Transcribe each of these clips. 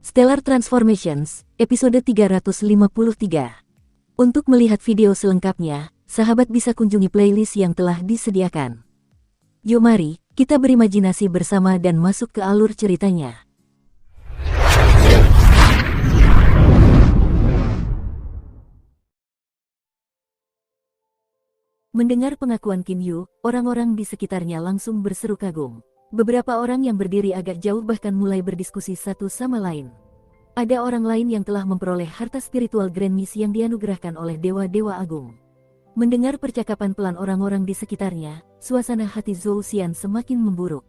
Stellar Transformations, episode 353. Untuk melihat video selengkapnya, sahabat bisa kunjungi playlist yang telah disediakan. Yuk mari, kita berimajinasi bersama dan masuk ke alur ceritanya. Mendengar pengakuan Kim Yu, orang-orang di sekitarnya langsung berseru kagum. Beberapa orang yang berdiri agak jauh bahkan mulai berdiskusi satu sama lain. Ada orang lain yang telah memperoleh harta spiritual Grand Miss yang dianugerahkan oleh dewa-dewa agung. Mendengar percakapan pelan orang-orang di sekitarnya, suasana hati Zhou Xian semakin memburuk.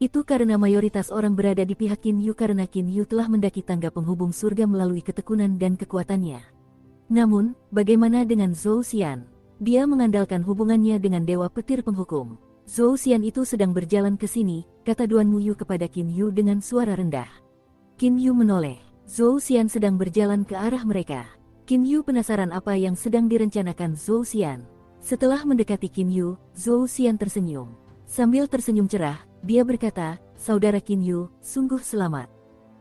Itu karena mayoritas orang berada di pihak Kim Yu karena Kim Yu telah mendaki tangga penghubung surga melalui ketekunan dan kekuatannya. Namun, bagaimana dengan Zhou Xian? Dia mengandalkan hubungannya dengan dewa petir penghukum. Zhou Xian itu sedang berjalan ke sini, kata Duan Muyu kepada Kim Yu dengan suara rendah. Kim Yu menoleh. Zhou Xian sedang berjalan ke arah mereka. Kim Yu penasaran apa yang sedang direncanakan Zhou Xian. Setelah mendekati Kim Yu, Zhou Xian tersenyum. Sambil tersenyum cerah, dia berkata, "Saudara Kim Yu, sungguh selamat.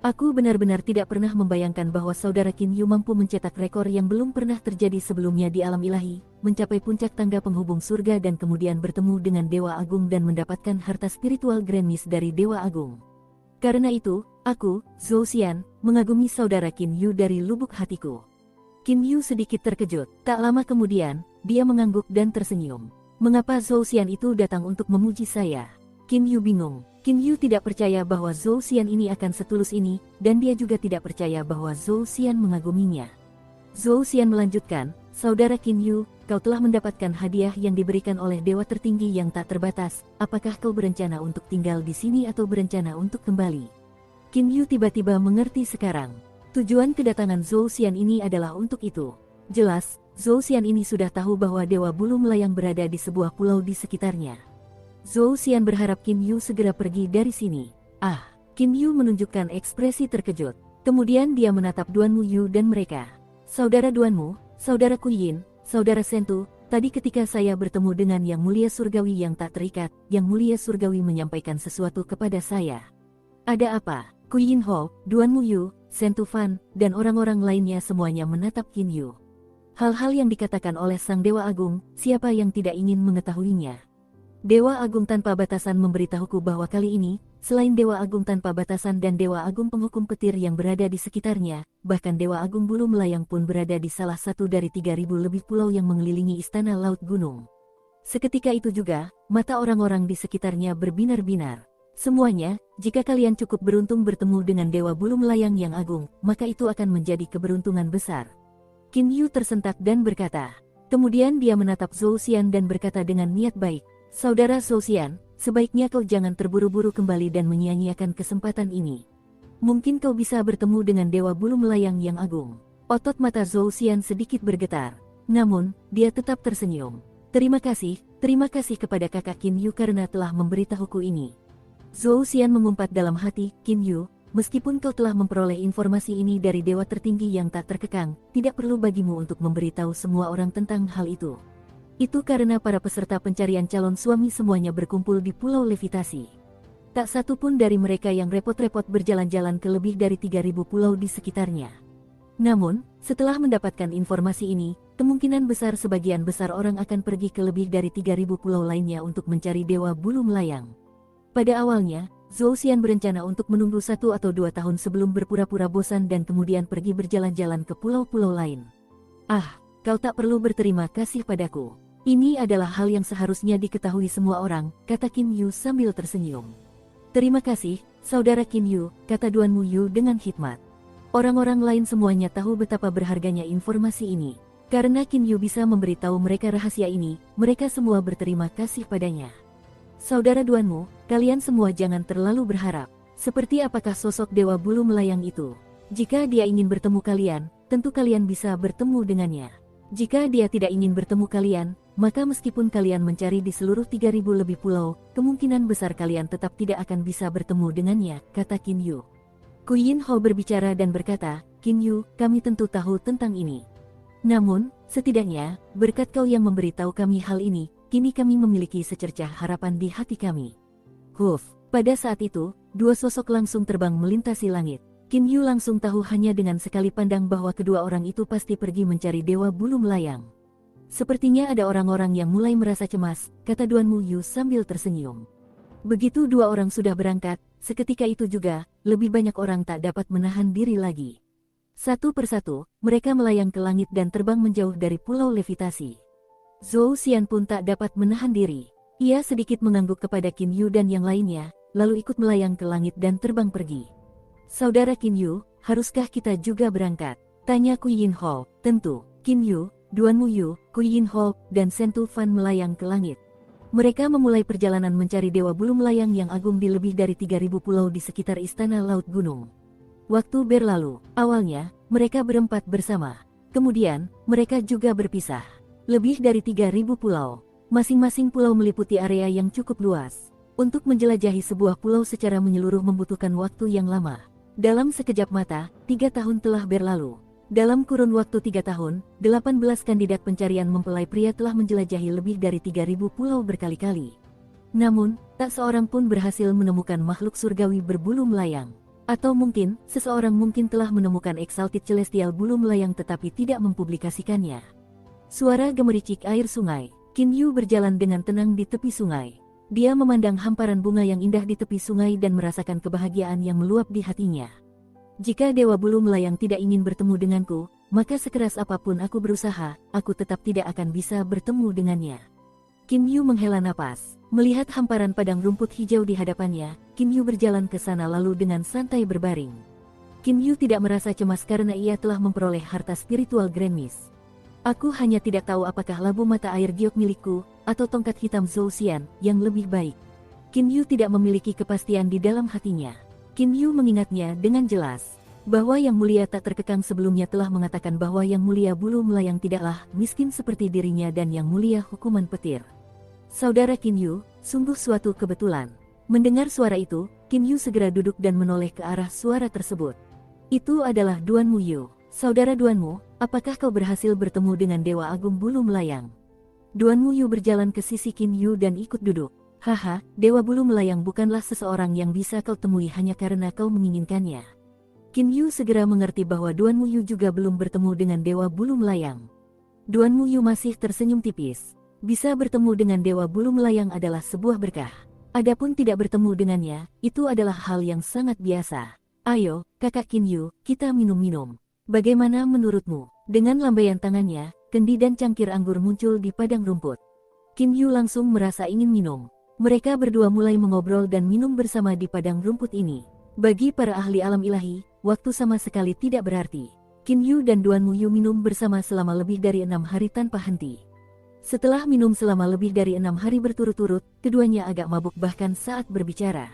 Aku benar-benar tidak pernah membayangkan bahwa saudara Kim Yu mampu mencetak rekor yang belum pernah terjadi sebelumnya di alam ilahi, mencapai puncak tangga penghubung surga dan kemudian bertemu dengan Dewa Agung dan mendapatkan harta spiritual Grand Miss dari Dewa Agung. Karena itu, aku, Zhou Xian, mengagumi saudara Kim Yu dari lubuk hatiku." Kim Yu sedikit terkejut. Tak lama kemudian, dia mengangguk dan tersenyum. Mengapa Zhou Xian itu datang untuk memuji saya? Kim Yu bingung. Kim Yu tidak percaya bahwa Zhou Xian ini akan setulus ini, dan dia juga tidak percaya bahwa Zhou Xian mengaguminya. Zhou Xian melanjutkan, "Saudara Kim Yu, kau telah mendapatkan hadiah yang diberikan oleh dewa tertinggi yang tak terbatas. Apakah kau berencana untuk tinggal di sini atau berencana untuk kembali?" Kim Yu tiba-tiba mengerti sekarang. Tujuan kedatangan Zhou Xian ini adalah untuk itu. Jelas, Zhou Xian ini sudah tahu bahwa Dewa Bulu Melayang berada di sebuah pulau di sekitarnya. Zhou Xian berharap Kim Yu segera pergi dari sini. Kim Yu menunjukkan ekspresi terkejut. Kemudian dia menatap Duan Muyu dan mereka. "Saudara Duanmu, saudara Kuyin, saudara Sentu, tadi ketika saya bertemu dengan Yang Mulia Surgawi yang tak terikat, Yang Mulia Surgawi menyampaikan sesuatu kepada saya." "Ada apa?" Kuyin Ho, Duan Muyu, Sentu Fan, dan orang-orang lainnya semuanya menatap Kim Yu. Hal-hal yang dikatakan oleh Sang Dewa Agung, siapa yang tidak ingin mengetahuinya? Dewa Agung Tanpa Batasan memberitahuku bahwa kali ini, selain Dewa Agung Tanpa Batasan dan Dewa Agung Penghukum Petir yang berada di sekitarnya, bahkan Dewa Agung Bulu Melayang pun berada di salah satu dari 3.000 lebih pulau yang mengelilingi Istana Laut Gunung. Seketika itu juga, mata orang-orang di sekitarnya berbinar-binar. "Semuanya, jika kalian cukup beruntung bertemu dengan Dewa Bulu Melayang yang agung, maka itu akan menjadi keberuntungan besar." Kim Yu tersentak dan berkata. Kemudian dia menatap Zhou Xian dan berkata dengan niat baik, "Saudara Zhou Xian, sebaiknya kau jangan terburu-buru kembali dan menyia-nyiakan kesempatan ini. Mungkin kau bisa bertemu dengan Dewa Bulu Melayang yang agung." Otot mata Zhou Xian sedikit bergetar. Namun, dia tetap tersenyum. Terima kasih kepada kakak Kim Yu karena telah memberitahuku ini." Zhou Xian mengumpat dalam hati, "Kim Yu, meskipun kau telah memperoleh informasi ini dari dewa tertinggi yang tak terkekang, tidak perlu bagimu untuk memberitahu semua orang tentang hal itu. Itu karena para peserta pencarian calon suami semuanya berkumpul di Pulau Levitasi. Tak satu pun dari mereka yang repot-repot berjalan-jalan ke lebih dari 3.000 pulau di sekitarnya. Namun, setelah mendapatkan informasi ini, kemungkinan besar sebagian besar orang akan pergi ke lebih dari 3.000 pulau lainnya untuk mencari Dewa Bulu Melayang." Pada awalnya, Zhou Xian berencana untuk menunggu 1 atau 2 tahun sebelum berpura-pura bosan dan kemudian pergi berjalan-jalan ke pulau-pulau lain. "Kau tak perlu berterima kasih padaku. Ini adalah hal yang seharusnya diketahui semua orang," kata Kim Yu sambil tersenyum. "Terima kasih, saudara Kim Yu," kata Duan Muyu dengan hikmat. Orang-orang lain semuanya tahu betapa berharganya informasi ini. Karena Kim Yu bisa memberitahu mereka rahasia ini, mereka semua berterima kasih padanya. "Saudara Duanmu, kalian semua jangan terlalu berharap. Seperti apakah sosok Dewa Bulu Melayang itu? Jika dia ingin bertemu kalian, tentu kalian bisa bertemu dengannya. Jika dia tidak ingin bertemu kalian, maka meskipun kalian mencari di seluruh 3.000 lebih pulau, kemungkinan besar kalian tetap tidak akan bisa bertemu dengannya," kata Kim Yu. Kuyin Ho berbicara dan berkata, "Kim Yu, kami tentu tahu tentang ini. Namun, setidaknya, berkat kau yang memberitahu kami hal ini, kini kami memiliki secercah harapan di hati kami." Pada saat itu, dua sosok langsung terbang melintasi langit. Kim Yu langsung tahu hanya dengan sekali pandang bahwa kedua orang itu pasti pergi mencari dewa bulu melayang. Sepertinya ada orang-orang yang mulai merasa cemas, kata Duan Muyu sambil tersenyum. Begitu dua orang sudah berangkat, seketika itu juga, lebih banyak orang tak dapat menahan diri lagi. Satu persatu, mereka melayang ke langit dan terbang menjauh dari pulau levitasi. Zhou Xian pun tak dapat menahan diri. Ia sedikit mengangguk kepada Kim Yu dan yang lainnya, lalu ikut melayang ke langit dan terbang pergi. Saudara Kim Yu, haruskah kita juga berangkat? Tanya Ku Yin Ho. Tentu. Kim Yu, Duan Muyu, Ku Yin Ho, dan Sentu Fan melayang ke langit. Mereka memulai perjalanan mencari dewa bulu melayang yang agung di lebih dari 3.000 pulau di sekitar Istana Laut Gunung. Waktu berlalu. Awalnya, mereka berempat bersama. Kemudian, mereka juga berpisah. Lebih dari 3.000 pulau. Masing-masing pulau meliputi area yang cukup luas. Untuk menjelajahi sebuah pulau secara menyeluruh membutuhkan waktu yang lama. Dalam sekejap mata, 3 tahun telah berlalu. Dalam kurun waktu 3 tahun, 18 kandidat pencarian mempelai pria telah menjelajahi lebih dari 3.000 pulau berkali-kali. Namun, tak seorang pun berhasil menemukan makhluk surgawi berbulu melayang. Atau mungkin, seseorang mungkin telah menemukan Exalted Celestial bulu melayang tetapi tidak mempublikasikannya. Suara gemericik air sungai. Kim Yu berjalan dengan tenang di tepi sungai. Dia memandang hamparan bunga yang indah di tepi sungai dan merasakan kebahagiaan yang meluap di hatinya. Jika dewa bulu melayang tidak ingin bertemu denganku, maka sekeras apapun aku berusaha, aku tetap tidak akan bisa bertemu dengannya. Kim Yu menghela napas. Melihat hamparan padang rumput hijau di hadapannya, Kim Yu berjalan ke sana lalu dengan santai berbaring. Kim Yu tidak merasa cemas karena ia telah memperoleh harta spiritual Grand Mist. Aku hanya tidak tahu apakah labu mata air giok milikku, atau tongkat hitam Zhou Xian, yang lebih baik. Kim Yu tidak memiliki kepastian di dalam hatinya. Kim Yu mengingatnya dengan jelas, bahwa Yang Mulia tak terkekang sebelumnya telah mengatakan bahwa Yang Mulia bulu melayang tidaklah miskin seperti dirinya dan Yang Mulia hukuman petir. Saudara Kim Yu, sungguh suatu kebetulan. Mendengar suara itu, Kim Yu segera duduk dan menoleh ke arah suara tersebut. Itu adalah Duan Muyu. Saudara Duanmu, apakah kau berhasil bertemu dengan Dewa Agung Bulu Melayang? Duan Muyu berjalan ke sisi Kim Yu dan ikut duduk. Haha, Dewa Bulu Melayang bukanlah seseorang yang bisa kau temui hanya karena kau menginginkannya. Kim Yu segera mengerti bahwa Duan Muyu juga belum bertemu dengan Dewa Bulu Melayang. Duan Muyu masih tersenyum tipis. Bisa bertemu dengan Dewa Bulu Melayang adalah sebuah berkah. Adapun tidak bertemu dengannya, itu adalah hal yang sangat biasa. Ayo, kakak Kim Yu, kita minum-minum. Bagaimana menurutmu? Dengan lambaian tangannya, kendi dan cangkir anggur muncul di padang rumput. Kim Yu langsung merasa ingin minum. Mereka berdua mulai mengobrol dan minum bersama di padang rumput ini. Bagi para ahli alam ilahi, waktu sama sekali tidak berarti. Kim Yu dan Duan Muyu minum bersama selama lebih dari 6 hari tanpa henti. Setelah minum selama lebih dari 6 hari berturut-turut, keduanya agak mabuk bahkan saat berbicara.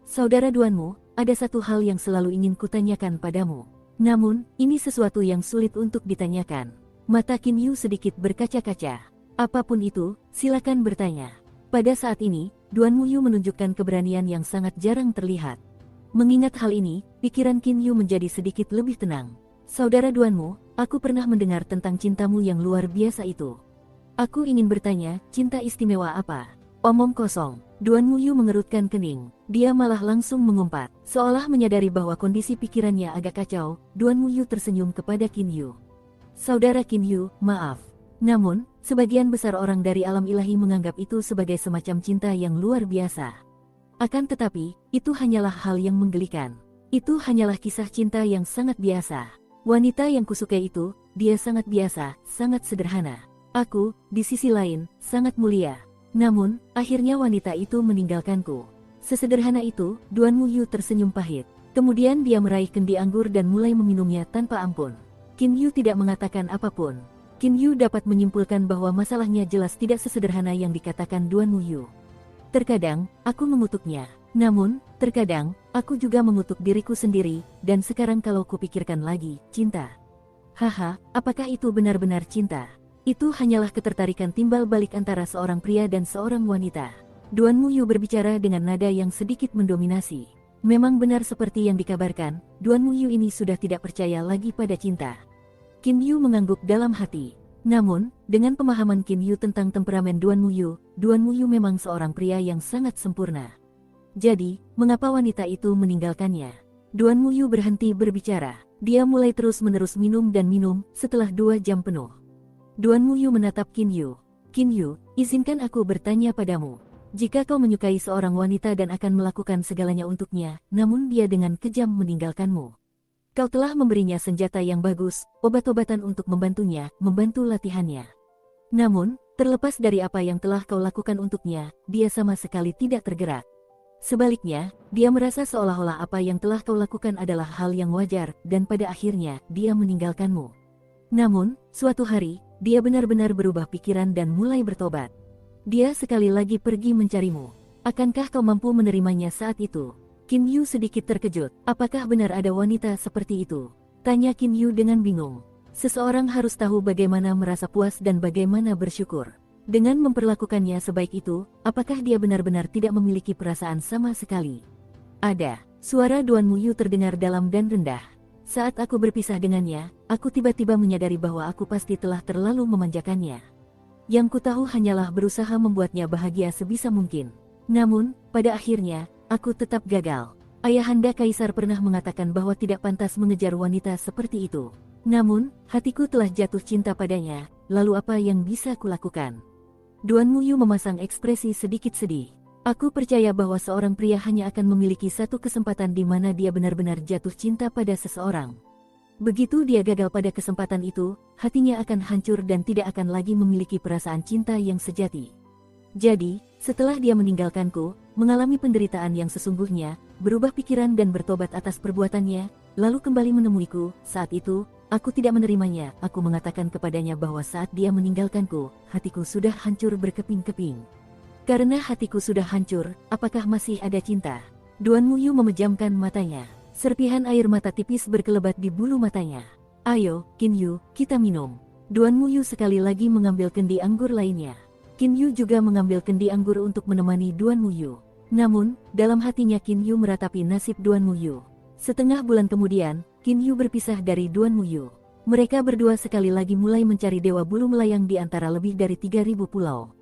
Saudara Duanmu, ada satu hal yang selalu ingin kutanyakan padamu. Namun, ini sesuatu yang sulit untuk ditanyakan. Mata Kim Yu sedikit berkaca-kaca. Apapun itu, silakan bertanya. Pada saat ini, Duan Muyu menunjukkan keberanian yang sangat jarang terlihat. Mengingat hal ini, pikiran Kim Yu menjadi sedikit lebih tenang. Saudara Duanmu, aku pernah mendengar tentang cintamu yang luar biasa itu. Aku ingin bertanya, cinta istimewa apa? Omong kosong. Duan Muyu mengerutkan kening. Dia malah langsung mengumpat. Seolah menyadari bahwa kondisi pikirannya agak kacau, Duan Muyu tersenyum kepada Kim Yu. Saudara Kim Yu, maaf. Namun, sebagian besar orang dari alam ilahi menganggap itu sebagai semacam cinta yang luar biasa. Akan tetapi, itu hanyalah hal yang menggelikan. Itu hanyalah kisah cinta yang sangat biasa. Wanita yang kusukai itu, dia sangat biasa, sangat sederhana. Aku, di sisi lain, sangat mulia. Namun, akhirnya wanita itu meninggalkanku. Sesederhana itu, Duan Muyu tersenyum pahit. Kemudian dia meraih kendi anggur dan mulai meminumnya tanpa ampun. Kim Yu tidak mengatakan apapun. Kim Yu dapat menyimpulkan bahwa masalahnya jelas tidak sesederhana yang dikatakan Duan Muyu. Terkadang, aku mengutuknya. Namun, terkadang, aku juga mengutuk diriku sendiri, dan sekarang kalau kupikirkan lagi, cinta. Haha, apakah itu benar-benar cinta? Itu hanyalah ketertarikan timbal balik antara seorang pria dan seorang wanita. Duan Muyu berbicara dengan nada yang sedikit mendominasi. Memang benar seperti yang dikabarkan, Duan Muyu ini sudah tidak percaya lagi pada cinta. Kim Yu mengangguk dalam hati. Namun, dengan pemahaman Kim Yu tentang temperamen Duan Muyu memang seorang pria yang sangat sempurna. Jadi, mengapa wanita itu meninggalkannya? Duan Muyu berhenti berbicara. Dia mulai terus-menerus minum dan minum setelah 2 jam penuh. Duan Muyu menatap Qin Yu. Qin Yu, izinkan aku bertanya padamu. Jika kau menyukai seorang wanita dan akan melakukan segalanya untuknya, namun dia dengan kejam meninggalkanmu. Kau telah memberinya senjata yang bagus, obat-obatan untuk membantunya, membantu latihannya. Namun, terlepas dari apa yang telah kau lakukan untuknya, dia sama sekali tidak tergerak. Sebaliknya, dia merasa seolah-olah apa yang telah kau lakukan adalah hal yang wajar, dan pada akhirnya, dia meninggalkanmu. Namun, suatu hari, dia benar-benar berubah pikiran dan mulai bertobat. Dia sekali lagi pergi mencarimu. Akankah kau mampu menerimanya saat itu? Qin Yu sedikit terkejut. Apakah benar ada wanita seperti itu? Tanya Qin Yu dengan bingung. Seseorang harus tahu bagaimana merasa puas dan bagaimana bersyukur. Dengan memperlakukannya sebaik itu, apakah dia benar-benar tidak memiliki perasaan sama sekali? Ada. Suara Duan Muyu terdengar dalam dan rendah. Saat aku berpisah dengannya, aku tiba-tiba menyadari bahwa aku pasti telah terlalu memanjakannya. Yang kutahu hanyalah berusaha membuatnya bahagia sebisa mungkin. Namun, pada akhirnya, aku tetap gagal. Ayahanda Kaisar pernah mengatakan bahwa tidak pantas mengejar wanita seperti itu. Namun, hatiku telah jatuh cinta padanya, lalu apa yang bisa kulakukan? Duan Muyu memasang ekspresi sedikit sedih. Aku percaya bahwa seorang pria hanya akan memiliki satu kesempatan di mana dia benar-benar jatuh cinta pada seseorang. Begitu dia gagal pada kesempatan itu, hatinya akan hancur dan tidak akan lagi memiliki perasaan cinta yang sejati. Jadi, setelah dia meninggalkanku, mengalami penderitaan yang sesungguhnya, berubah pikiran dan bertobat atas perbuatannya, lalu kembali menemuiku, saat itu, aku tidak menerimanya. Aku mengatakan kepadanya bahwa saat dia meninggalkanku, hatiku sudah hancur berkeping-keping. Karena hatiku sudah hancur, apakah masih ada cinta? Duan Muyu memejamkan matanya. Serpihan air mata tipis berkelebat di bulu matanya. Ayo, Qin Yu, kita minum. Duan Muyu sekali lagi mengambil kendi anggur lainnya. Qin Yu juga mengambil kendi anggur untuk menemani Duan Muyu. Namun, dalam hatinya Qin Yu meratapi nasib Duan Muyu. Setengah bulan kemudian, Qin Yu berpisah dari Duan Muyu. Mereka berdua sekali lagi mulai mencari dewa bulu melayang di antara lebih dari 3.000 pulau.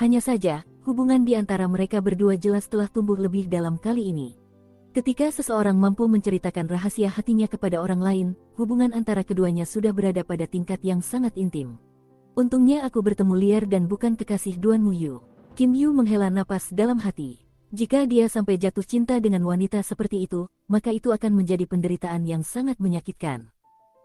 Hanya saja, hubungan di antara mereka berdua jelas telah tumbuh lebih dalam kali ini. Ketika seseorang mampu menceritakan rahasia hatinya kepada orang lain, hubungan antara keduanya sudah berada pada tingkat yang sangat intim. Untungnya aku bertemu liar dan bukan kekasih Duan Muyu. Qin Yu menghela napas dalam hati. Jika dia sampai jatuh cinta dengan wanita seperti itu, maka itu akan menjadi penderitaan yang sangat menyakitkan.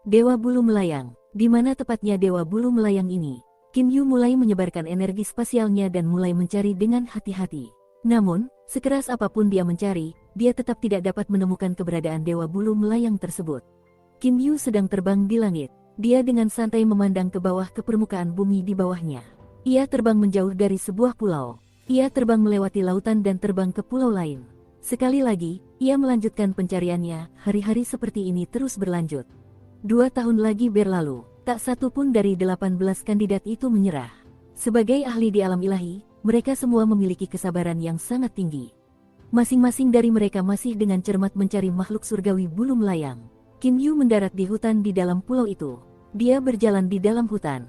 Dewa bulu melayang. Di mana tepatnya dewa bulu melayang ini? Qin Yu mulai menyebarkan energi spasialnya dan mulai mencari dengan hati-hati. Namun, sekeras apapun dia mencari, dia tetap tidak dapat menemukan keberadaan dewa bulu melayang tersebut. Qin Yu sedang terbang di langit. Dia dengan santai memandang ke bawah ke permukaan bumi di bawahnya. Ia terbang menjauh dari sebuah pulau. Ia terbang melewati lautan dan terbang ke pulau lain. Sekali lagi, ia melanjutkan pencariannya. Hari-hari seperti ini terus berlanjut. 2 tahun lagi berlalu. Tak satu pun dari 18 kandidat itu menyerah. Sebagai ahli di alam ilahi, mereka semua memiliki kesabaran yang sangat tinggi. Masing-masing dari mereka masih dengan cermat mencari makhluk surgawi bulu melayang. Qin Yu mendarat di hutan di dalam pulau itu. Dia berjalan di dalam hutan.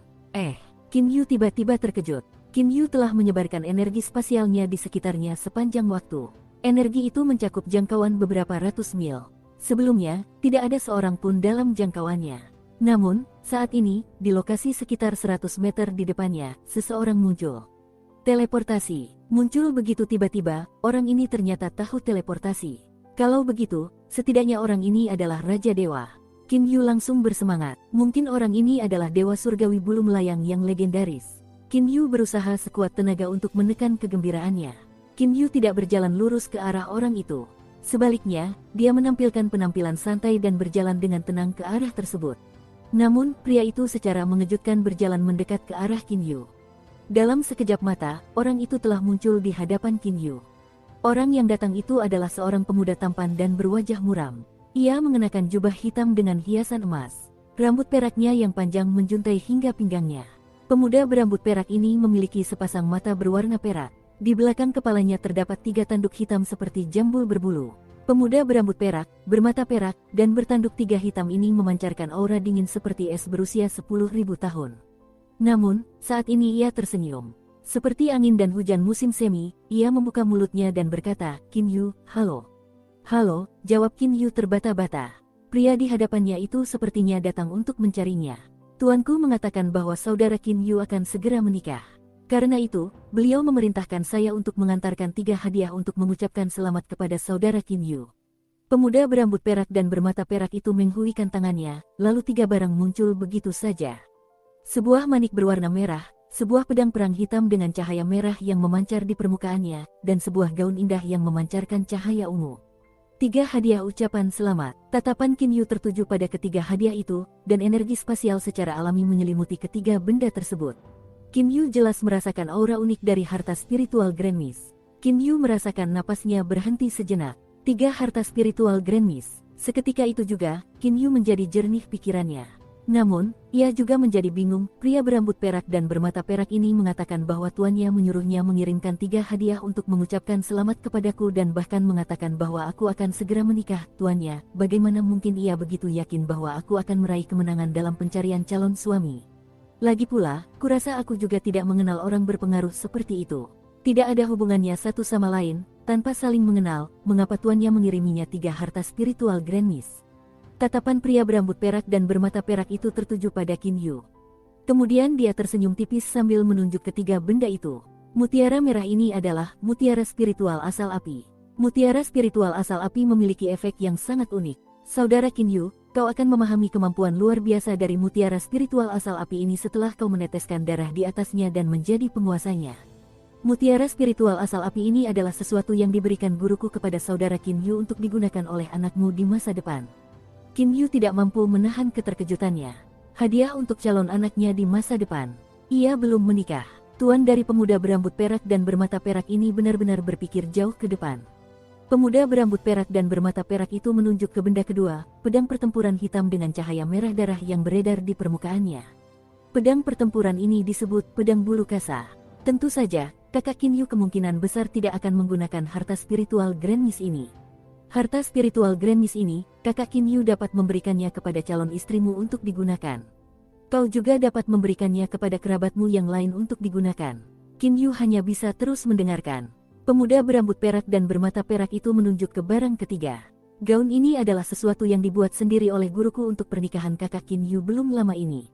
Qin Yu tiba-tiba terkejut. Qin Yu telah menyebarkan energi spasialnya di sekitarnya sepanjang waktu. Energi itu mencakup jangkauan beberapa ratus mil. Sebelumnya, tidak ada seorang pun dalam jangkauannya. Namun, saat ini, di lokasi sekitar 100 meter di depannya, seseorang muncul. Teleportasi. Muncul begitu tiba-tiba, orang ini ternyata tahu teleportasi. Kalau begitu, setidaknya orang ini adalah Raja Dewa. Qin Yu langsung bersemangat. Mungkin orang ini adalah Dewa Surgawi Bulu Melayang yang legendaris. Qin Yu berusaha sekuat tenaga untuk menekan kegembiraannya. Qin Yu tidak berjalan lurus ke arah orang itu. Sebaliknya, dia menampilkan penampilan santai dan berjalan dengan tenang ke arah tersebut. Namun, pria itu secara mengejutkan berjalan mendekat ke arah Qin Yu. Dalam sekejap mata, orang itu telah muncul di hadapan Qin Yu. Orang yang datang itu adalah seorang pemuda tampan dan berwajah muram. Ia mengenakan jubah hitam dengan hiasan emas. Rambut peraknya yang panjang menjuntai hingga pinggangnya. Pemuda berambut perak ini memiliki sepasang mata berwarna perak. Di belakang kepalanya terdapat 3 tanduk hitam seperti jambul berbulu. Pemuda berambut perak, bermata perak, dan bertanduk 3 hitam ini memancarkan aura dingin seperti es berusia 10.000 tahun. Namun, saat ini ia tersenyum. Seperti angin dan hujan musim semi, ia membuka mulutnya dan berkata, "Qin Yu, halo." Halo, jawab Qin Yu terbata-bata. Pria di hadapannya itu sepertinya datang untuk mencarinya. Tuanku mengatakan bahwa saudara Qin Yu akan segera menikah. Karena itu, beliau memerintahkan saya untuk mengantarkan 3 hadiah untuk mengucapkan selamat kepada saudara Qin Yu. Pemuda berambut perak dan bermata perak itu menghuikan tangannya, lalu 3 barang muncul begitu saja. Sebuah manik berwarna merah, sebuah pedang perang hitam dengan cahaya merah yang memancar di permukaannya, dan sebuah gaun indah yang memancarkan cahaya ungu. 3 hadiah ucapan selamat. Tatapan Qin Yu tertuju pada ketiga hadiah itu, dan energi spasial secara alami menyelimuti ketiga benda tersebut. Qin Yu jelas merasakan aura unik dari harta spiritual Grand Mist. Qin Yu merasakan napasnya berhenti sejenak. 3 harta spiritual Grand Mist. Seketika itu juga, Qin Yu menjadi jernih pikirannya. Namun, ia juga menjadi bingung. Pria berambut perak dan bermata perak ini mengatakan bahwa tuannya menyuruhnya mengirimkan 3 hadiah untuk mengucapkan selamat kepadaku dan bahkan mengatakan bahwa aku akan segera menikah. Tuannya, bagaimana mungkin ia begitu yakin bahwa aku akan meraih kemenangan dalam pencarian calon suami? Lagi pula, kurasa aku juga tidak mengenal orang berpengaruh seperti itu. Tidak ada hubungannya satu sama lain, tanpa saling mengenal, mengapa tuannya mengiriminya 3 harta spiritual Grand Mist? Tatapan pria berambut perak dan bermata perak itu tertuju pada Qin Yu. Kemudian dia tersenyum tipis sambil menunjuk ketiga benda itu. Mutiara merah ini adalah mutiara spiritual asal api. Mutiara spiritual asal api memiliki efek yang sangat unik. Saudara Qin Yu, kau akan memahami kemampuan luar biasa dari mutiara spiritual asal api ini setelah kau meneteskan darah di atasnya dan menjadi penguasanya. Mutiara spiritual asal api ini adalah sesuatu yang diberikan guruku kepada saudara Qin Yu untuk digunakan oleh anakmu di masa depan. Qin Yu tidak mampu menahan keterkejutannya. Hadiah untuk calon anaknya di masa depan. Ia belum menikah. Tuan dari pemuda berambut perak dan bermata perak ini benar-benar berpikir jauh ke depan. Pemuda berambut perak dan bermata perak itu menunjuk ke benda kedua, pedang pertempuran hitam dengan cahaya merah darah yang beredar di permukaannya. Pedang pertempuran ini disebut pedang bulu kasa. Tentu saja, kakak Qin Yu kemungkinan besar tidak akan menggunakan harta spiritual Grand Mist ini. Harta spiritual Grand Mist ini, kakak Qin Yu dapat memberikannya kepada calon istrimu untuk digunakan. Kau juga dapat memberikannya kepada kerabatmu yang lain untuk digunakan. Qin Yu hanya bisa terus mendengarkan. Pemuda berambut perak dan bermata perak itu menunjuk ke barang ketiga. Gaun ini adalah sesuatu yang dibuat sendiri oleh guruku untuk pernikahan kakak Qin Yu belum lama ini.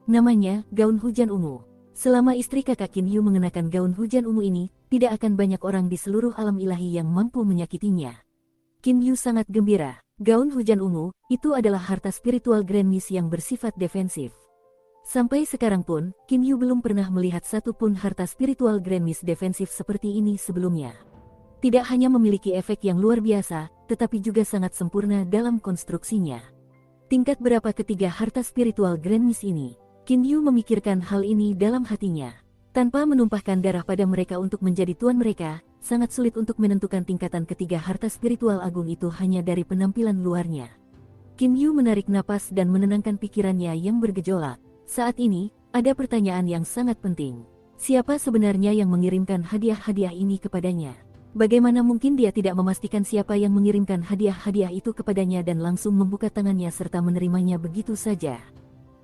Namanya, gaun hujan ungu. Selama istri kakak Qin Yu mengenakan gaun hujan ungu ini, tidak akan banyak orang di seluruh alam ilahi yang mampu menyakitinya. Qin Yu sangat gembira. Gaun hujan ungu, itu adalah harta spiritual Grand Mist yang bersifat defensif. Sampai sekarang pun, Qin Yu belum pernah melihat satu pun harta spiritual Grand Mist defensif seperti ini sebelumnya. Tidak hanya memiliki efek yang luar biasa, tetapi juga sangat sempurna dalam konstruksinya. Tingkat berapa ketiga harta spiritual Grand Mist ini? Qin Yu memikirkan hal ini dalam hatinya. Tanpa menumpahkan darah pada mereka untuk menjadi tuan mereka, sangat sulit untuk menentukan tingkatan ketiga harta spiritual agung itu hanya dari penampilan luarnya. Qin Yu menarik napas dan menenangkan pikirannya yang bergejolak. Saat ini, ada pertanyaan yang sangat penting. Siapa sebenarnya yang mengirimkan hadiah-hadiah ini kepadanya? Bagaimana mungkin dia tidak memastikan siapa yang mengirimkan hadiah-hadiah itu kepadanya dan langsung membuka tangannya serta menerimanya begitu saja?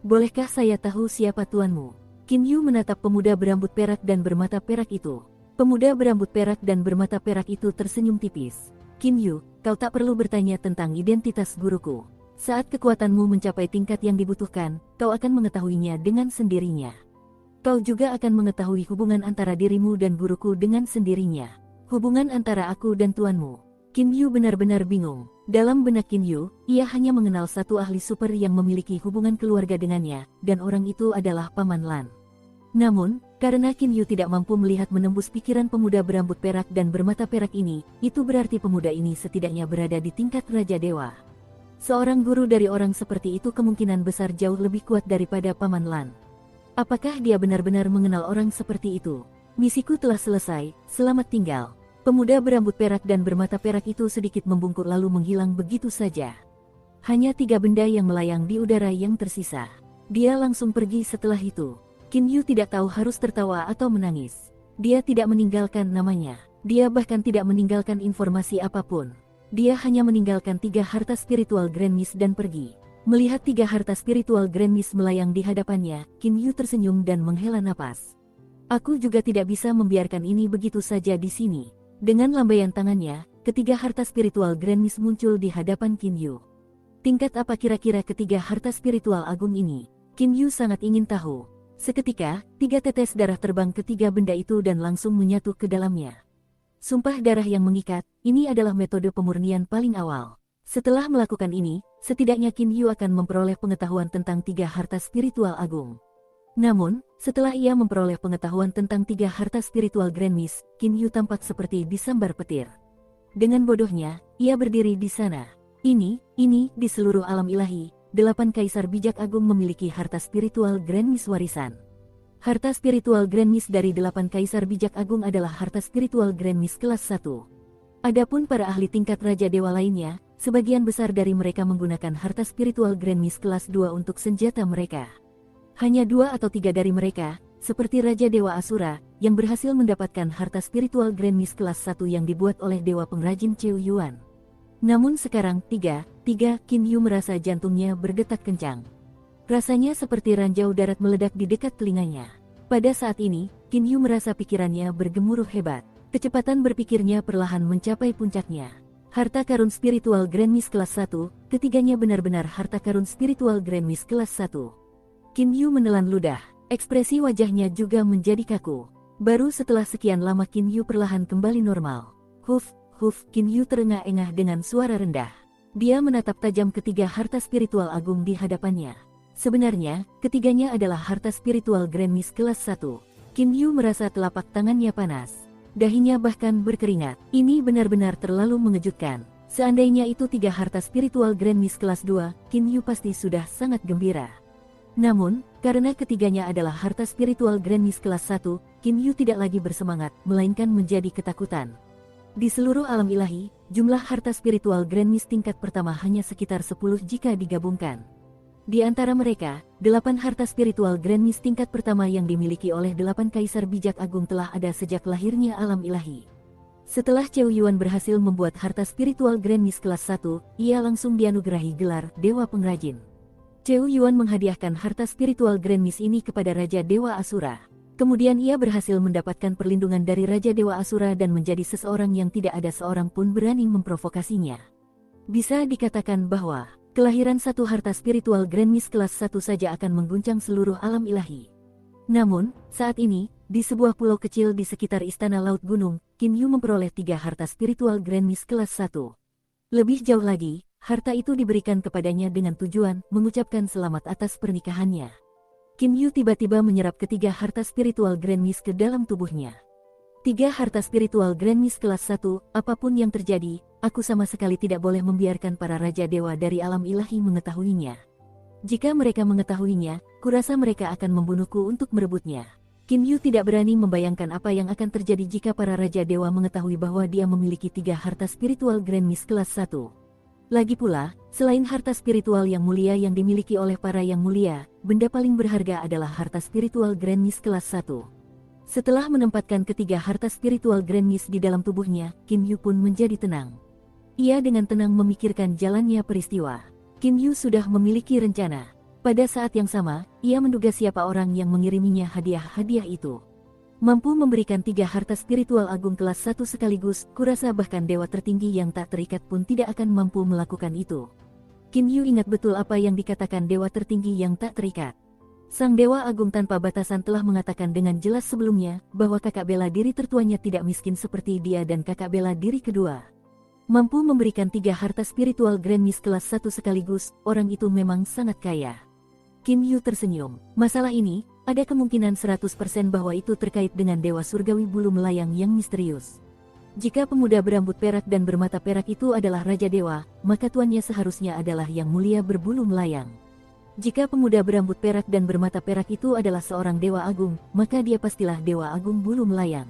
Bolehkah saya tahu siapa tuanmu? Qin Yu menatap pemuda berambut perak dan bermata perak itu. Pemuda berambut perak dan bermata perak itu tersenyum tipis. Qin Yu, kau tak perlu bertanya tentang identitas guruku. Saat kekuatanmu mencapai tingkat yang dibutuhkan, kau akan mengetahuinya dengan sendirinya. Kau juga akan mengetahui hubungan antara dirimu dan guruku dengan sendirinya. Hubungan antara aku dan tuanmu. Qin Yu benar-benar bingung. Dalam benak Qin Yu, ia hanya mengenal satu ahli super yang memiliki hubungan keluarga dengannya, dan orang itu adalah Paman Lan. Namun, karena Qin Yu tidak mampu melihat menembus pikiran pemuda berambut perak dan bermata perak ini, itu berarti pemuda ini setidaknya berada di tingkat Raja Dewa. Seorang guru dari orang seperti itu kemungkinan besar jauh lebih kuat daripada Paman Lan. Apakah dia benar-benar mengenal orang seperti itu? Misiku telah selesai, selamat tinggal. Pemuda berambut perak dan bermata perak itu sedikit membungkuk lalu menghilang begitu saja. Hanya 3 benda yang melayang di udara yang tersisa. Dia langsung pergi setelah itu. Qin Yu tidak tahu harus tertawa atau menangis. Dia tidak meninggalkan namanya. Dia bahkan tidak meninggalkan informasi apapun. Dia hanya meninggalkan 3 harta spiritual Grand Mist dan pergi. Melihat 3 harta spiritual Grand Mist melayang di hadapannya, Qin Yu tersenyum dan menghela napas. Aku juga tidak bisa membiarkan ini begitu saja di sini. Dengan lambaian tangannya, ketiga harta spiritual Grand Mist muncul di hadapan Qin Yu. Tingkat apa kira-kira ketiga harta spiritual agung ini? Qin Yu sangat ingin tahu. Seketika, 3 tetes darah terbang ke 3 benda itu dan langsung menyatu ke dalamnya. Sumpah darah yang mengikat, ini adalah metode pemurnian paling awal. Setelah melakukan ini, setidaknya Qin Yu akan memperoleh pengetahuan tentang 3 harta spiritual agung. Namun, setelah ia memperoleh pengetahuan tentang 3 harta spiritual Grand Mist, Qin Yu tampak seperti disambar petir. Dengan bodohnya, ia berdiri di sana. Ini, di seluruh alam ilahi, 8 kaisar bijak agung memiliki harta spiritual Grand Mist warisan. Harta spiritual Grand Mist dari 8 kaisar bijak agung adalah harta spiritual Grand Mist kelas 1. Adapun para ahli tingkat Raja Dewa lainnya, sebagian besar dari mereka menggunakan harta spiritual Grand Mist kelas 2 untuk senjata mereka. Hanya 2 atau 3 dari mereka, seperti Raja Dewa Asura, yang berhasil mendapatkan harta spiritual Grand Mist kelas 1 yang dibuat oleh Dewa Pengrajin Cheu Yuan. Namun sekarang, Qin Yu merasa jantungnya berdetak kencang. Rasanya seperti ranjau darat meledak di dekat telinganya. Pada saat ini, Qin Yu merasa pikirannya bergemuruh hebat. Kecepatan berpikirnya perlahan mencapai puncaknya. Harta karun spiritual Grand Mist kelas 1, ketiganya benar-benar harta karun spiritual Grand Mist kelas 1. Qin Yu menelan ludah, ekspresi wajahnya juga menjadi kaku. Baru setelah sekian lama Qin Yu perlahan kembali normal. Huf, Qin Yu terengah-engah dengan suara rendah. Dia menatap tajam ketiga harta spiritual agung di hadapannya. Sebenarnya, ketiganya adalah harta spiritual Grand Mist kelas 1. Qin Yu merasa telapak tangannya panas. Dahinya bahkan berkeringat. Ini benar-benar terlalu mengejutkan. Seandainya itu 3 harta spiritual Grand Mist kelas 2, Qin Yu pasti sudah sangat gembira. Namun, karena ketiganya adalah harta spiritual Grand Mist kelas 1, Qin Yu tidak lagi bersemangat, melainkan menjadi ketakutan. Di seluruh alam ilahi, jumlah harta spiritual Grand Mist tingkat pertama hanya sekitar 10 jika digabungkan. Di antara mereka, 8 harta spiritual Grand Mist tingkat pertama yang dimiliki oleh 8 kaisar bijak agung telah ada sejak lahirnya alam ilahi. Setelah Cheu Yuan berhasil membuat harta spiritual Grand Mist kelas 1, ia langsung dianugerahi gelar Dewa Pengrajin. Cheu Yuan menghadiahkan harta spiritual Grand Mist ini kepada Raja Dewa Asura. Kemudian ia berhasil mendapatkan perlindungan dari Raja Dewa Asura dan menjadi seseorang yang tidak ada seorang pun berani memprovokasinya. Bisa dikatakan bahwa kelahiran satu harta spiritual Grand Mist kelas 1 saja akan mengguncang seluruh alam ilahi. Namun, saat ini, di sebuah pulau kecil di sekitar Istana Laut Gunung, Qin Yu memperoleh 3 harta spiritual Grand Mist kelas 1. Lebih jauh lagi, harta itu diberikan kepadanya dengan tujuan mengucapkan selamat atas pernikahannya. Qin Yu tiba-tiba menyerap ketiga harta spiritual Grand Mist ke dalam tubuhnya. 3 harta spiritual Grand Mist kelas 1, apapun yang terjadi, aku sama sekali tidak boleh membiarkan para Raja Dewa dari alam ilahi mengetahuinya. Jika mereka mengetahuinya, kurasa mereka akan membunuhku untuk merebutnya. Qin Yu tidak berani membayangkan apa yang akan terjadi jika para Raja Dewa mengetahui bahwa dia memiliki 3 harta spiritual Grand Mist kelas 1. Lagi pula, selain harta spiritual yang mulia yang dimiliki oleh para yang mulia, benda paling berharga adalah harta spiritual Grand Mist kelas 1. Setelah menempatkan ketiga harta spiritual Grand Mist di dalam tubuhnya, Qin Yu pun menjadi tenang. Ia dengan tenang memikirkan jalannya peristiwa. Qin Yu sudah memiliki rencana. Pada saat yang sama, ia menduga siapa orang yang mengiriminya hadiah-hadiah itu. Mampu memberikan 3 harta spiritual agung kelas 1 sekaligus, kurasa bahkan dewa tertinggi yang tak terikat pun tidak akan mampu melakukan itu. Qin Yu ingat betul apa yang dikatakan dewa tertinggi yang tak terikat. Sang Dewa Agung tanpa batasan telah mengatakan dengan jelas sebelumnya, bahwa kakak bela diri tertuanya tidak miskin seperti dia dan kakak bela diri kedua. Mampu memberikan 3 harta spiritual Grand Mist kelas 1 sekaligus, orang itu memang sangat kaya. Qin Yu tersenyum. Masalah ini, ada kemungkinan 100% bahwa itu terkait dengan Dewa Surgawi Bulu Melayang yang misterius. Jika pemuda berambut perak dan bermata perak itu adalah Raja Dewa, maka tuannya seharusnya adalah yang mulia berbulu melayang. Jika pemuda berambut perak dan bermata perak itu adalah seorang Dewa Agung, maka dia pastilah Dewa Agung Bulu Melayang.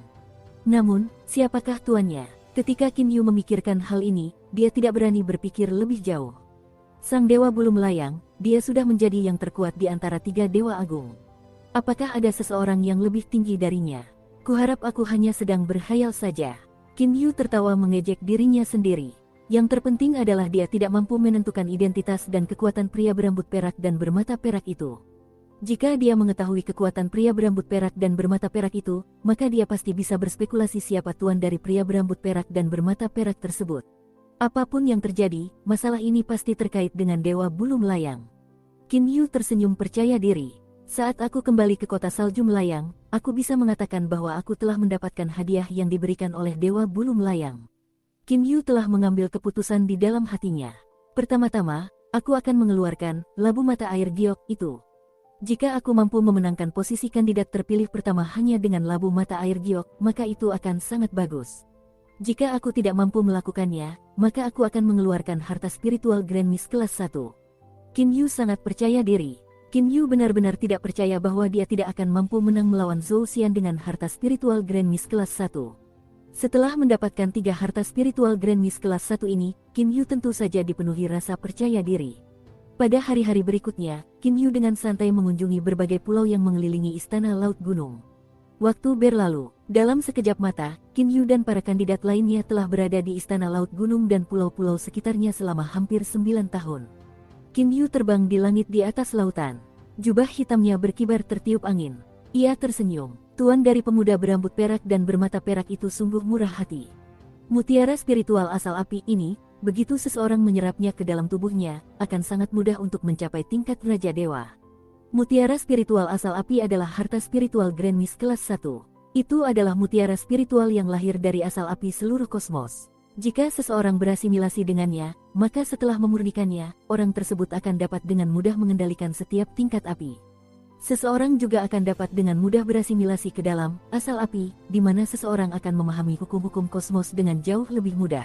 Namun, siapakah tuannya? Ketika Qin Yu memikirkan hal ini, dia tidak berani berpikir lebih jauh. Sang Dewa Bulu Melayang, dia sudah menjadi yang terkuat di antara 3 Dewa Agung. Apakah ada seseorang yang lebih tinggi darinya? Kuharap aku hanya sedang berkhayal saja. Qin Yu tertawa mengejek dirinya sendiri. Yang terpenting adalah dia tidak mampu menentukan identitas dan kekuatan pria berambut perak dan bermata perak itu. Jika dia mengetahui kekuatan pria berambut perak dan bermata perak itu, maka dia pasti bisa berspekulasi siapa tuan dari pria berambut perak dan bermata perak tersebut. Apapun yang terjadi, masalah ini pasti terkait dengan Dewa Bulu Melayang. Qin Yu tersenyum percaya diri. Saat aku kembali ke kota salju melayang, aku bisa mengatakan bahwa aku telah mendapatkan hadiah yang diberikan oleh Dewa Bulu Melayang. Qin Yu telah mengambil keputusan di dalam hatinya. Pertama-tama, aku akan mengeluarkan labu mata air giok itu. Jika aku mampu memenangkan posisi kandidat terpilih pertama hanya dengan labu mata air giok, maka itu akan sangat bagus. Jika aku tidak mampu melakukannya, maka aku akan mengeluarkan harta spiritual Grand Mist kelas 1. Qin Yu sangat percaya diri. Qin Yu benar-benar tidak percaya bahwa dia tidak akan mampu menang melawan Zhou Xian dengan harta spiritual Grand Mist kelas 1. Setelah mendapatkan 3 harta spiritual Grand Mist kelas 1 ini, Qin Yu tentu saja dipenuhi rasa percaya diri. Pada hari-hari berikutnya, Qin Yu dengan santai mengunjungi berbagai pulau yang mengelilingi Istana Laut Gunung. Waktu berlalu, dalam sekejap mata, Qin Yu dan para kandidat lainnya telah berada di Istana Laut Gunung dan pulau-pulau sekitarnya selama hampir 9 tahun. Qin Yu terbang di langit di atas lautan. Jubah hitamnya berkibar tertiup angin. Ia tersenyum. Tuan dari pemuda berambut perak dan bermata perak itu sungguh murah hati. Mutiara spiritual asal api ini, begitu seseorang menyerapnya ke dalam tubuhnya, akan sangat mudah untuk mencapai tingkat Raja Dewa. Mutiara spiritual asal api adalah harta spiritual Grand Mist kelas 1. Itu adalah mutiara spiritual yang lahir dari asal api seluruh kosmos. Jika seseorang berasimilasi dengannya, maka setelah memurnikannya, orang tersebut akan dapat dengan mudah mengendalikan setiap tingkat api. Seseorang juga akan dapat dengan mudah berasimilasi ke dalam asal api, di mana seseorang akan memahami hukum-hukum kosmos dengan jauh lebih mudah.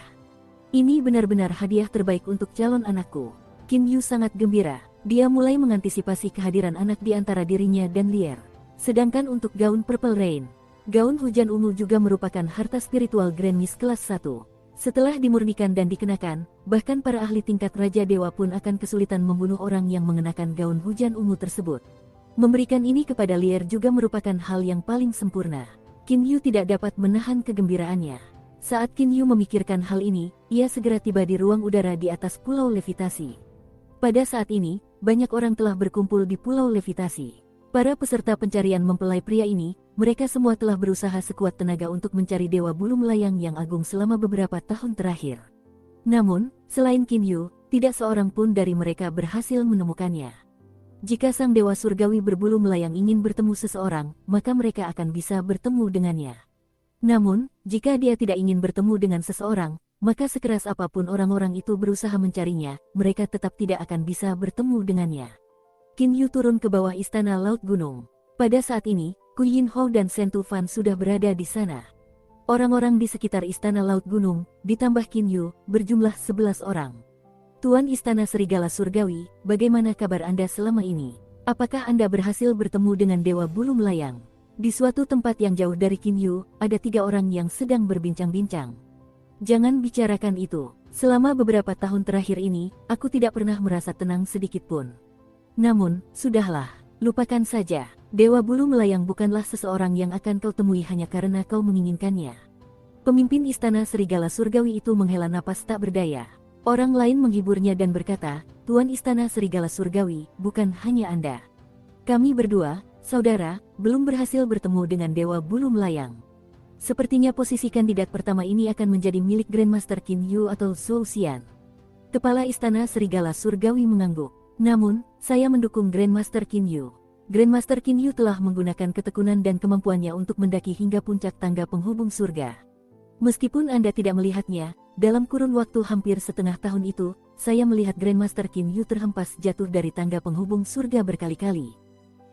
Ini benar-benar hadiah terbaik untuk calon anakku. Qin Yu sangat gembira. Dia mulai mengantisipasi kehadiran anak di antara dirinya dan Lier. Sedangkan untuk gaun Purple Rain, gaun hujan ungu juga merupakan harta spiritual Grand Mist kelas 1. Setelah dimurnikan dan dikenakan, bahkan para ahli tingkat Raja Dewa pun akan kesulitan membunuh orang yang mengenakan gaun hujan ungu tersebut. Memberikan ini kepada Lier juga merupakan hal yang paling sempurna. Qin Yu tidak dapat menahan kegembiraannya. Saat Qin Yu memikirkan hal ini, ia segera tiba di ruang udara di atas Pulau Levitasi. Pada saat ini, banyak orang telah berkumpul di Pulau Levitasi. Para peserta pencarian mempelai pria ini, mereka semua telah berusaha sekuat tenaga untuk mencari Dewa Bulu Melayang yang agung selama beberapa tahun terakhir. Namun, selain Qin Yu, tidak seorang pun dari mereka berhasil menemukannya. Jika sang Dewa Surgawi berbulu melayang ingin bertemu seseorang, maka mereka akan bisa bertemu dengannya. Namun, jika dia tidak ingin bertemu dengan seseorang, maka sekeras apapun orang-orang itu berusaha mencarinya, mereka tetap tidak akan bisa bertemu dengannya. Qin Yu turun ke bawah Istana Laut Gunung. Pada saat ini, Ku Yin Hou dan Shen Tufan sudah berada di sana. Orang-orang di sekitar Istana Laut Gunung, ditambah Qin Yu, berjumlah 11 orang. Tuan Istana Serigala Surgawi, bagaimana kabar Anda selama ini? Apakah Anda berhasil bertemu dengan Dewa Bulu Melayang? Di suatu tempat yang jauh dari Qin Yu, ada 3 orang yang sedang berbincang-bincang. Jangan bicarakan itu. Selama beberapa tahun terakhir ini, aku tidak pernah merasa tenang sedikit pun. Namun, sudahlah, lupakan saja. Dewa Bulu Melayang bukanlah seseorang yang akan kau temui hanya karena kau menginginkannya. Pemimpin Istana Serigala Surgawi itu menghela napas tak berdaya. Orang lain menghiburnya dan berkata, Tuan Istana Serigala Surgawi, bukan hanya Anda. Kami berdua, saudara, belum berhasil bertemu dengan Dewa Bulu Melayang. Sepertinya posisi kandidat pertama ini akan menjadi milik Grandmaster Qin Yu atau Zhou Xian. Kepala Istana Serigala Surgawi mengangguk. Namun, saya mendukung Grandmaster Qin Yu. Grandmaster Qin Yu telah menggunakan ketekunan dan kemampuannya untuk mendaki hingga puncak tangga penghubung surga. Meskipun Anda tidak melihatnya, dalam kurun waktu hampir setengah tahun itu, saya melihat Grandmaster Qin Yu terhempas jatuh dari tangga penghubung surga berkali-kali.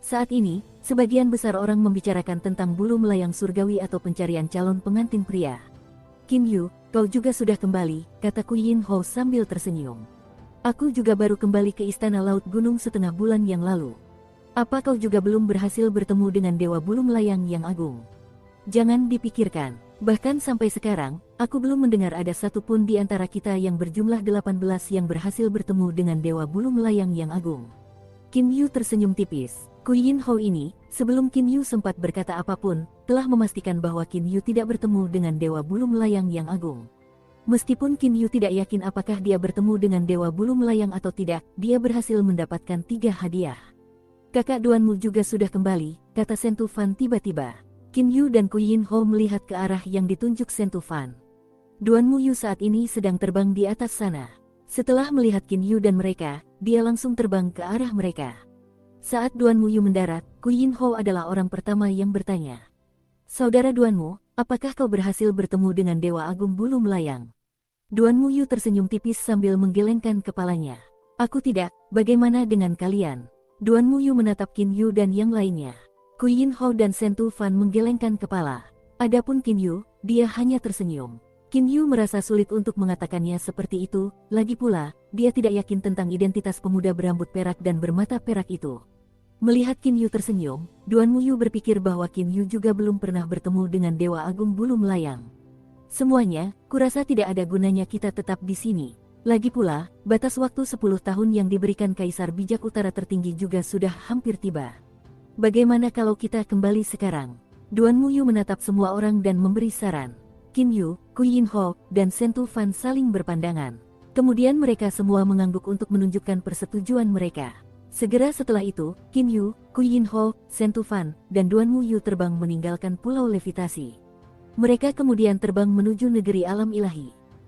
Saat ini, sebagian besar orang membicarakan tentang bulu melayang surgawi atau pencarian calon pengantin pria. Qin Yu, kau juga sudah kembali, kata Ku Yin Hou sambil tersenyum. Aku juga baru kembali ke Istana Laut Gunung setengah bulan yang lalu. Apa kau juga belum berhasil bertemu dengan Dewa Bulu Melayang yang agung? Jangan dipikirkan. Bahkan sampai sekarang, aku belum mendengar ada satupun di antara kita yang berjumlah 18 yang berhasil bertemu dengan Dewa Bulu Melayang yang agung. Qin Yu tersenyum tipis. Ku Yin Hou ini, sebelum Qin Yu sempat berkata apapun, telah memastikan bahwa Qin Yu tidak bertemu dengan Dewa Bulu Melayang yang agung. Meskipun Qin Yu tidak yakin apakah dia bertemu dengan Dewa Bulu Melayang atau tidak, dia berhasil mendapatkan 3 hadiah. Kakak Duanmu juga sudah kembali, kata Sentufan tiba-tiba. Qin Yu dan Ku Yin Ho melihat ke arah yang ditunjuk Sentufan. Duanmu Yu saat ini sedang terbang di atas sana. Setelah melihat Qin Yu dan mereka, dia langsung terbang ke arah mereka. Saat Duanmu Yu mendarat, Ku Yin Ho adalah orang pertama yang bertanya. Saudara Duanmu, apakah kau berhasil bertemu dengan Dewa Agung Bulu Melayang? Duanmu Yu tersenyum tipis sambil menggelengkan kepalanya. Aku tidak, bagaimana dengan kalian? Duanmu Yu menatap Qin Yu dan yang lainnya. Ku Yin Ho dan Sentufan menggelengkan kepala. Adapun Qin Yu, dia hanya tersenyum. Qin Yu merasa sulit untuk mengatakannya seperti itu, lagi pula, dia tidak yakin tentang identitas pemuda berambut perak dan bermata perak itu. Melihat Qin Yu tersenyum, Duanmu Yu berpikir bahwa Qin Yu juga belum pernah bertemu dengan Dewa Agung Bulu Melayang. Semuanya, kurasa tidak ada gunanya kita tetap di sini. Lagi pula, batas waktu 10 tahun yang diberikan Kaisar Bijak Utara tertinggi juga sudah hampir tiba. Bagaimana kalau kita kembali sekarang? Duanmu Yu menatap semua orang dan memberi saran. Qin Yu, Ku Yin Ho, dan Sentufan saling berpandangan. Kemudian mereka semua mengangguk untuk menunjukkan persetujuan mereka. Segera setelah itu, Qin Yu, Ku Yin Ho, Sentufan, dan Duanmu Yu terbang meninggalkan Pulau Levitasi. Mereka kemudian terbang menuju negeri alam ilahi.